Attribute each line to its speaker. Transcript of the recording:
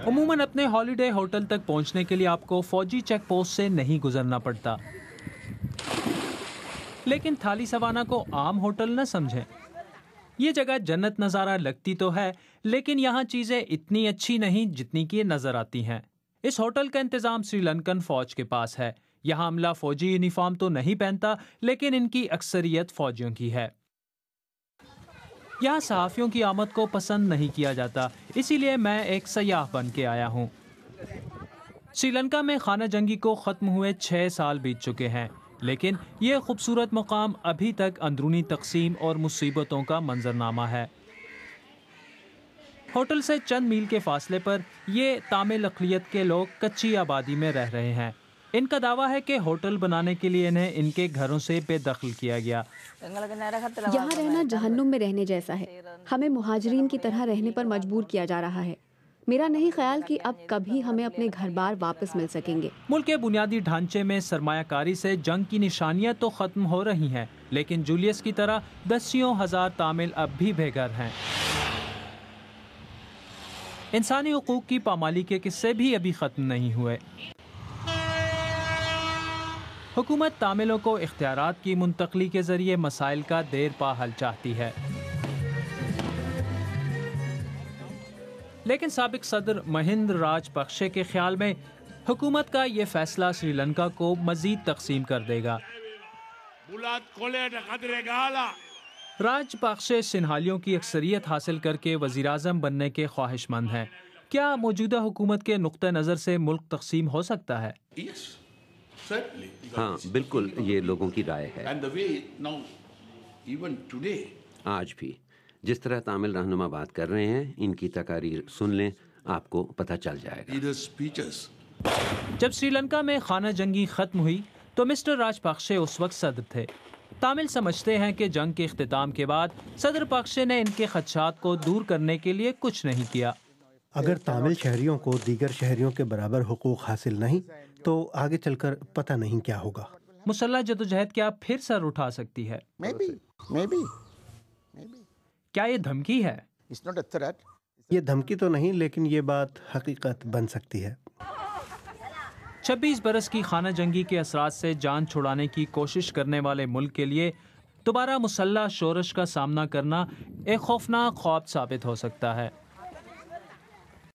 Speaker 1: عموماً اپنے holiday hotel تک پہنچنے کے لیے آپ کو فوجی چیک پوسٹ سے نہیں گزرنا پڑتا، لیکن تھالی سوانا کو عام ہوٹل نہ سمجھیں۔ یہ جگہ جنت نظارہ لگتی تو ہے، لیکن یہاں چیزیں اتنی اچھی نہیں جتنی کہ نظر آتی ہیں۔ اس ہوٹل کا انتظام سری لنکن فوج کے پاس ہے۔ یہاں عملہ فوجی یونیفارم تو نہیں پہنتا، لیکن ان کی اکثریت فوجیوں کی ہے۔ یہاں صحافیوں کی آمد کو پسند نہیں کیا جاتا، اسی لیے میں ایک سیاح بن کے آیا ہوں۔ سری لنکا میں خانہ جنگی کو ختم ہوئے 6 سال بیت چکے ہیں، لیکن یہ خوبصورت مقام ابھی تک اندرونی تقسیم اور مصیبتوں کا منظرنامہ ہے۔ ہوٹل سے چند میل کے فاصلے پر یہ تامل اقلیت کے لوگ کچی آبادی میں رہ رہے ہیں۔ ان کا دعویٰ ہے کہ ہوٹل بنانے کے لیے انہیں ان کے گھروں سے بے دخل کیا گیا۔
Speaker 2: یہاں رہنا جہنم میں رہنے جیسا ہے۔ ہمیں مہاجرین کی طرح رہنے پر مجبور کیا جا رہا ہے۔ میرا نہیں خیال کہ اب کبھی ہمیں اپنے گھر بار واپس مل سکیں گے۔
Speaker 1: ملک کے بنیادی ڈھانچے میں سرمایہ کاری سے جنگ کی نشانیاں تو ختم ہو رہی ہیں، لیکن جولیس کی طرح دسیوں ہزار تامل اب بھی بے گھر ہیں۔ انسانی حقوق کی پامالی کے قصے بھی ابھی ختم نہیں ہوئے۔ حکومت تاملوں کو اختیارات کی منتقلی کے ذریعے مسائل کا دیر پا حل چاہتی ہے، لیکن سابق صدر مہندر راج پکشے کے خیال میں حکومت کا یہ فیصلہ سری لنکا کو مزید تقسیم کر دے گا۔ راج پکشے سنہالیوں کی اکثریت حاصل کر کے وزیر اعظم بننے کے خواہش مند ہیں۔ کیا موجودہ حکومت کے نقطہ نظر سے ملک تقسیم ہو سکتا ہے؟
Speaker 3: ہاں بالکل، یہ لوگوں کی رائے ہے۔ آج بھی جس طرح تامل رہنما بات کر رہے ہیں، ان کی تقاریر سن لیں، آپ کو پتہ چل جائے گا۔
Speaker 1: جب سری لنکا میں خانہ جنگی ختم ہوئی تو مسٹر راج پکشے اس وقت صدر تھے۔ تامل سمجھتے ہیں کہ جنگ کے اختتام کے بعد صدر پکشے نے ان کے خدشات کو دور کرنے کے لیے کچھ نہیں کیا۔
Speaker 4: اگر تامل شہریوں کو دیگر شہریوں کے برابر حقوق حاصل نہیں تو آگے چل کر پتہ نہیں کیا ہوگا۔
Speaker 1: مسلح جدوجہد کیا پھر سر اٹھا سکتی ہے؟ کیا یہ دھمکی ہے؟
Speaker 4: یہ دھمکی تو نہیں، لیکن یہ بات حقیقت بن سکتی ہے۔
Speaker 1: 26 برس کی خانہ جنگی کے اثرات سے جان چھڑانے کی کوشش کرنے والے ملک کے لیے دوبارہ مسلح شورش کا سامنا کرنا ایک خوفناک خواب ثابت ہو سکتا ہے۔